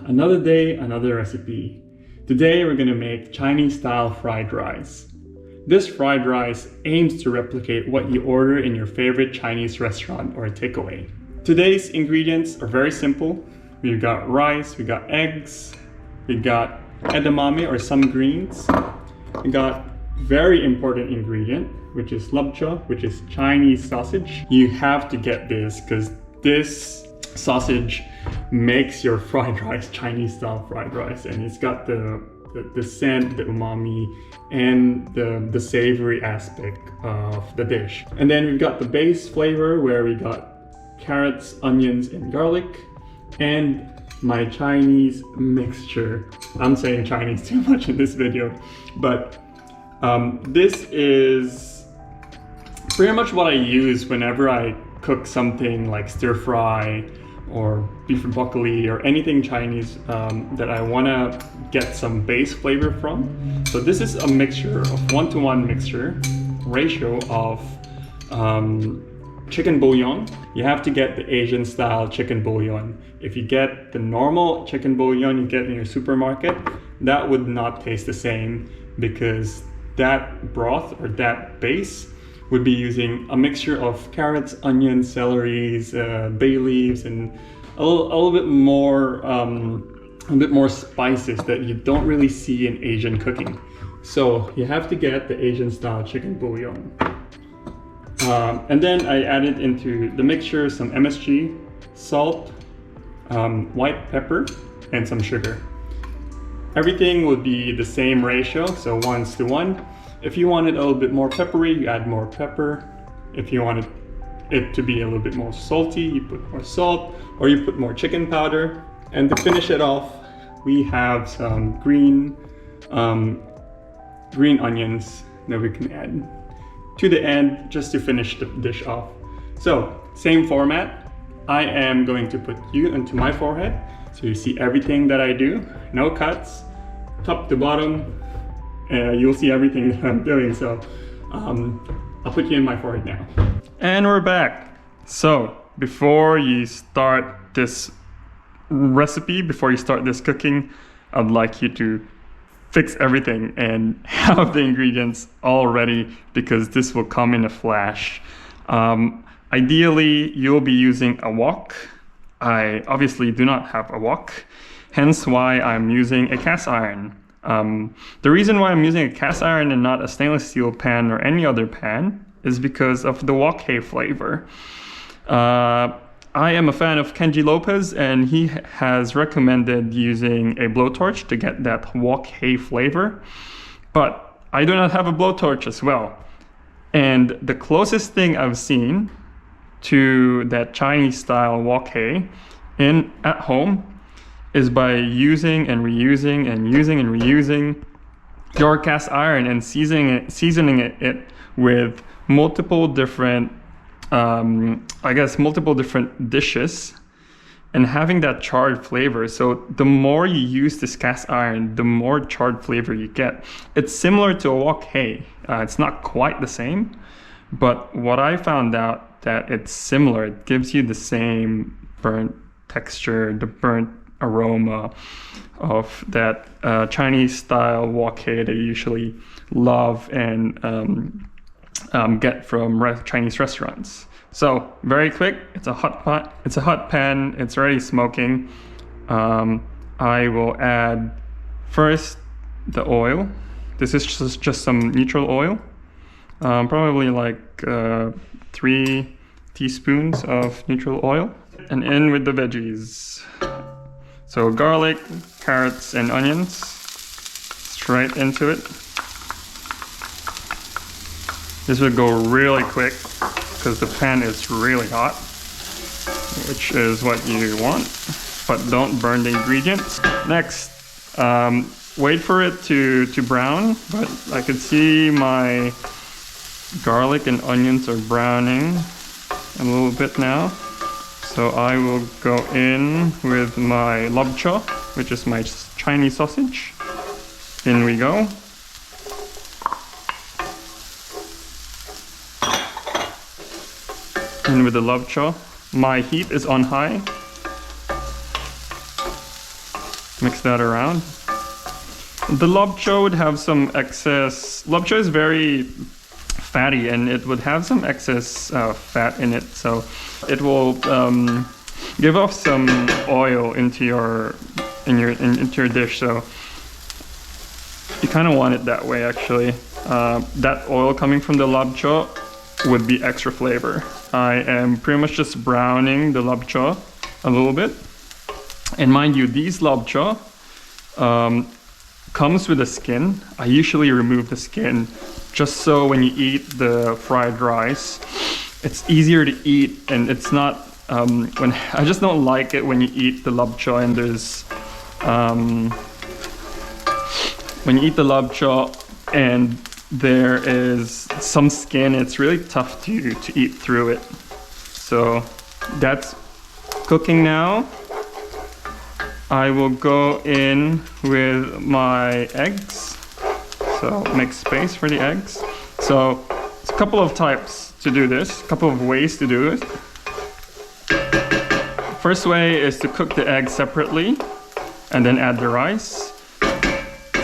Another day, another recipe. Today we're gonna make Chinese style fried rice. This fried rice aims to replicate what you order in your favorite Chinese restaurant or takeaway. Today's ingredients are very simple. We've got rice, we got eggs, we got edamame or some greens. We got very important ingredient, which is Lup Chung, which is Chinese sausage. You have to get this because this sausage makes your fried rice Chinese style fried rice, and it's got the scent, the umami, and the savory aspect of the dish. And then we've got the base flavor where we got carrots, onions, and garlic, and my Chinese mixture. I'm saying Chinese too much in this video, but this is pretty much what I use whenever I cook something like stir fry or beef broccoli or anything Chinese that I want to get some base flavor from. So this is a mixture of 1-to-1 mixture ratio of chicken bouillon. You have to get the Asian style chicken bouillon. If you get the normal chicken bouillon you get in your supermarket, that would not taste the same because that broth or that base would be using a mixture of carrots, onions, celeries, bay leaves, and a little bit more spices that you don't really see in Asian cooking. So you have to get the Asian style chicken bouillon. And then I added into the mixture some MSG, salt, white pepper, and some sugar. Everything will be the same ratio, so 1:1. If you want it a little bit more peppery, you add more pepper. If you want it to be a little bit more salty, you put more salt, or you put more chicken powder. And to finish it off, we have some green onions that we can add to the end just to finish the dish off. So, same format. I am going to put you into my forehead so you see everything that I do. No cuts, top to bottom. You'll see everything that I'm doing. So I'll put you in my forehead now. And we're back. So before you start this recipe, before you start this cooking, I'd like you to fix everything and have the ingredients all ready because this will come in a flash. Ideally, you'll be using a wok. I obviously do not have a wok, hence why I'm using a cast iron. The reason why I'm using a cast iron and not a stainless steel pan or any other pan is because of the wok hay flavor. I am a fan of Kenji Lopez, and he has recommended using a blowtorch to get that wok hay flavor, but I do not have a blowtorch as well. And the closest thing I've seen to that Chinese style wok hay at home is by using and reusing and using and reusing your cast iron and seasoning it with multiple different multiple different dishes and having that charred flavor. So the more you use this cast iron, the more charred flavor you get. It's similar to a wok hay. It's not quite the same, but what I found out that it's similar. It gives you the same burnt texture, the burnt aroma of that Chinese style wok hay that you usually love and get from Chinese restaurants. So very quick, it's a hot pot, it's a hot pan, it's already smoking. I will add first the oil. This is just some neutral oil, probably like 3 teaspoons of neutral oil, and in with the veggies. So garlic, carrots, and onions, straight into it. This will go really quick because the pan is really hot, which is what you want, but don't burn the ingredients. Next, wait for it to brown, but I can see my garlic and onions are browning a little bit now. So I will go in with my Lup Chung, which is my Chinese sausage. In we go. In with the Lup Chung. My heat is on high. Mix that around. The Lup Chung would have some excess. Lup Chung is very fatty, and it would have some excess fat in it, so it will give off some oil into your dish. So you kind of want it that way, actually. That oil coming from the Lup Chung would be extra flavor. I am pretty much just browning the Lup Chung a little bit. And mind you, these Lup Chung comes with a skin. I usually remove the skin just so when you eat the fried rice, it's easier to eat, and it's not when I just don't like it when you eat the Lup Chung and there's when you eat the Lup Chung and there is some skin, it's really tough to eat through it. So that's cooking now. I will go in with my eggs. So make space for the eggs. So it's a couple of types to do this, a couple of ways to do it. First way is to cook the eggs separately and then add the rice.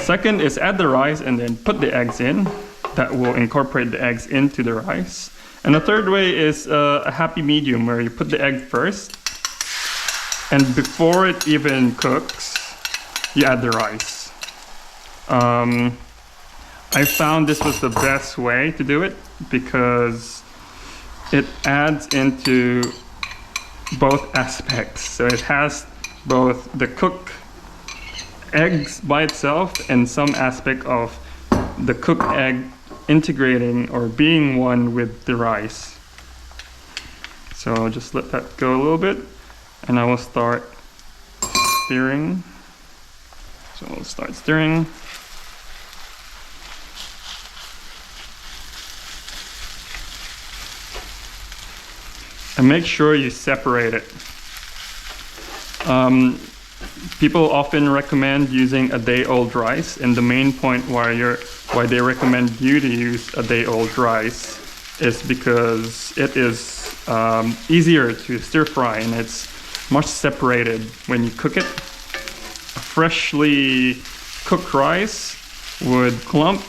Second is add the rice and then put the eggs in. That will incorporate the eggs into the rice. And the third way is a happy medium, where you put the egg first, and before it even cooks, you add the rice. I found this was the best way to do it because it adds into both aspects. So it has both the cooked eggs by itself and some aspect of the cooked egg integrating or being one with the rice. So I'll just let that go a little bit, and I will start stirring. So I'll start stirring. And make sure you separate it. People often recommend using a day-old rice, and the main point why they recommend you to use a day-old rice is because it is easier to stir fry, and it's much separated when you cook it. A freshly cooked rice would clump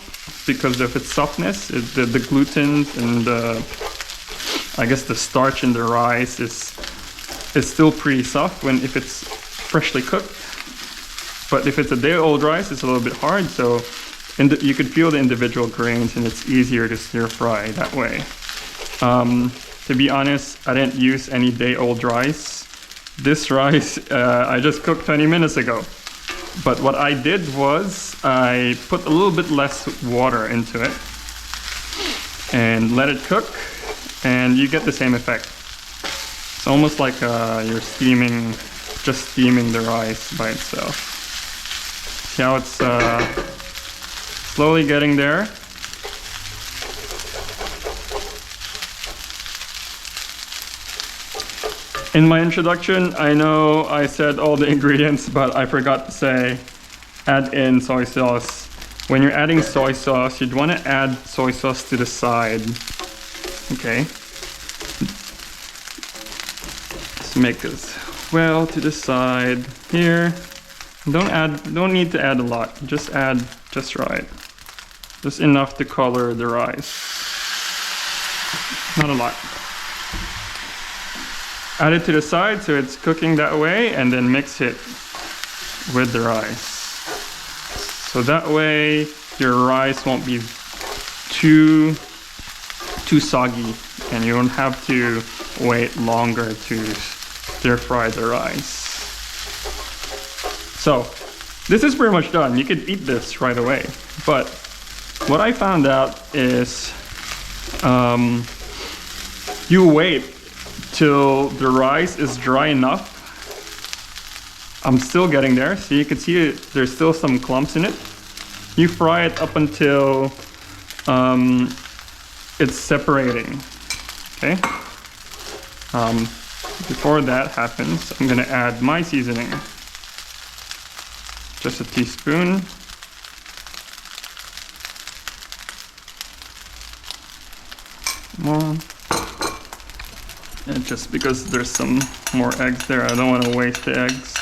because of its softness. The gluten and I guess the starch in the rice is still pretty soft if it's freshly cooked. But if it's a day-old rice, it's a little bit hard, so you could feel the individual grains, and it's easier to stir fry that way. To be honest, I didn't use any day-old rice. This rice I just cooked 20 minutes ago. But what I did was I put a little bit less water into it and let it cook, and you get the same effect. It's almost like you're just steaming the rice by itself. See how it's slowly getting there? In my introduction, I know I said all the ingredients, but I forgot to say add in soy sauce. When you're adding soy sauce, you'd want to add soy sauce to the side. Okay. Let's make this well to the side here. Don't need to add a lot. Just add just right. Just enough to color the rice. Not a lot. Add it to the side so it's cooking that way, and then mix it with the rice. So that way your rice won't be too soggy, and you won't have to wait longer to stir fry the rice. So this is pretty much done. You could eat this right away. But what I found out is you wait till the rice is dry enough. I'm still getting there. So you can see there's still some clumps in it. You fry it up until it's separating. Okay. Before that happens, I'm gonna add my seasoning. Just a teaspoon. More. And just because there's some more eggs there, I don't want to waste the eggs.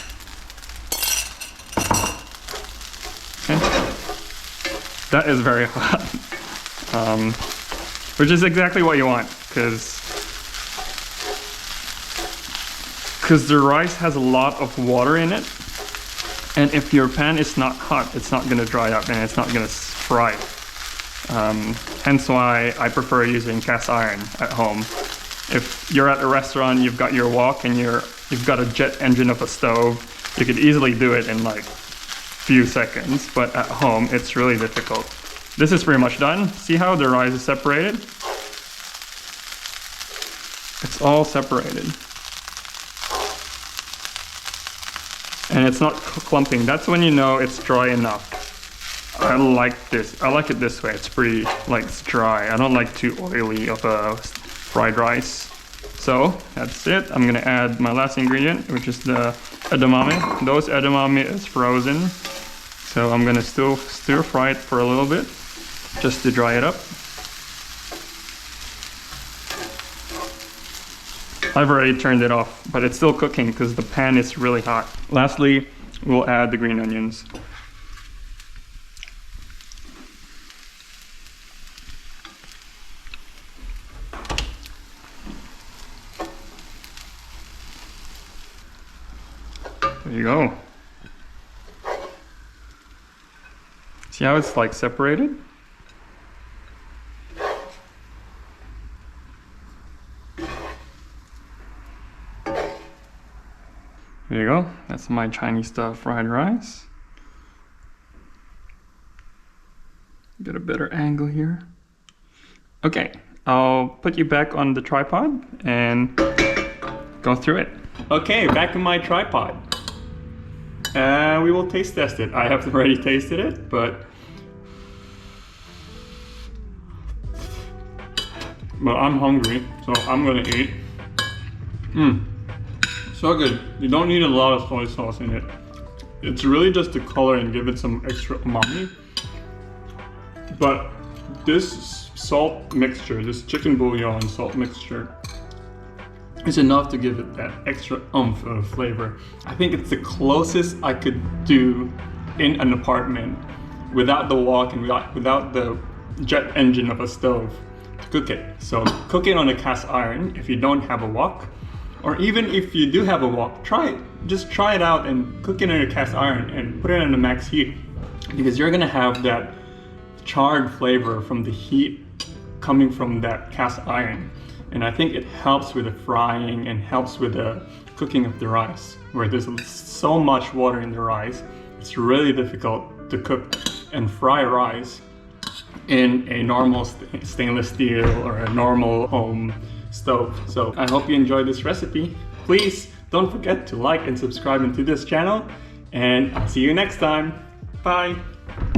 That is very hot. Which is exactly what you want, because the rice has a lot of water in it. And if your pan is not hot, it's not gonna dry up and it's not gonna fry. Hence why I prefer using cast iron at home. If you're at a restaurant, you've got your wok and you've got a jet engine of a stove, you could easily do it in like few seconds, but at home it's really difficult. This is pretty much done. See how the rice is separated? It's all separated. And it's not clumping. That's when you know it's dry enough. I like this. I like it this way. It's pretty, like, it's dry. I don't like too oily of a fried rice. So that's it. I'm gonna add my last ingredient, which is the edamame. Those edamame is frozen. So I'm gonna still stir fry it for a little bit, just to dry it up. I've already turned it off, but it's still cooking because the pan is really hot. Lastly, we'll add the green onions. There you go. See how it's like separated? There you go. That's my Chinese style fried rice. Get a better angle here. Okay, I'll put you back on the tripod and go through it. Okay, back on my tripod. We will taste test it. I have already tasted it, but I'm hungry, so I'm gonna eat. So good. You don't need a lot of soy sauce in it. It's really just to color and give it some extra umami. But this salt mixture, this chicken bouillon salt mixture, is enough to give it that extra oomph of flavor. I think it's the closest I could do in an apartment without the wok and without the jet engine of a stove to cook it. So cook it on a cast iron if you don't have a wok. Or even if you do have a wok, try it. Just try it out and cook it in a cast iron and put it on the max heat, because you're gonna have that charred flavor from the heat coming from that cast iron. And I think it helps with the frying and helps with the cooking of the rice, where there's so much water in the rice. It's really difficult to cook and fry rice in a normal stainless steel or a normal home stove. So I hope you enjoyed this recipe. Please don't forget to like and subscribe to this channel, and I'll see you next time. Bye.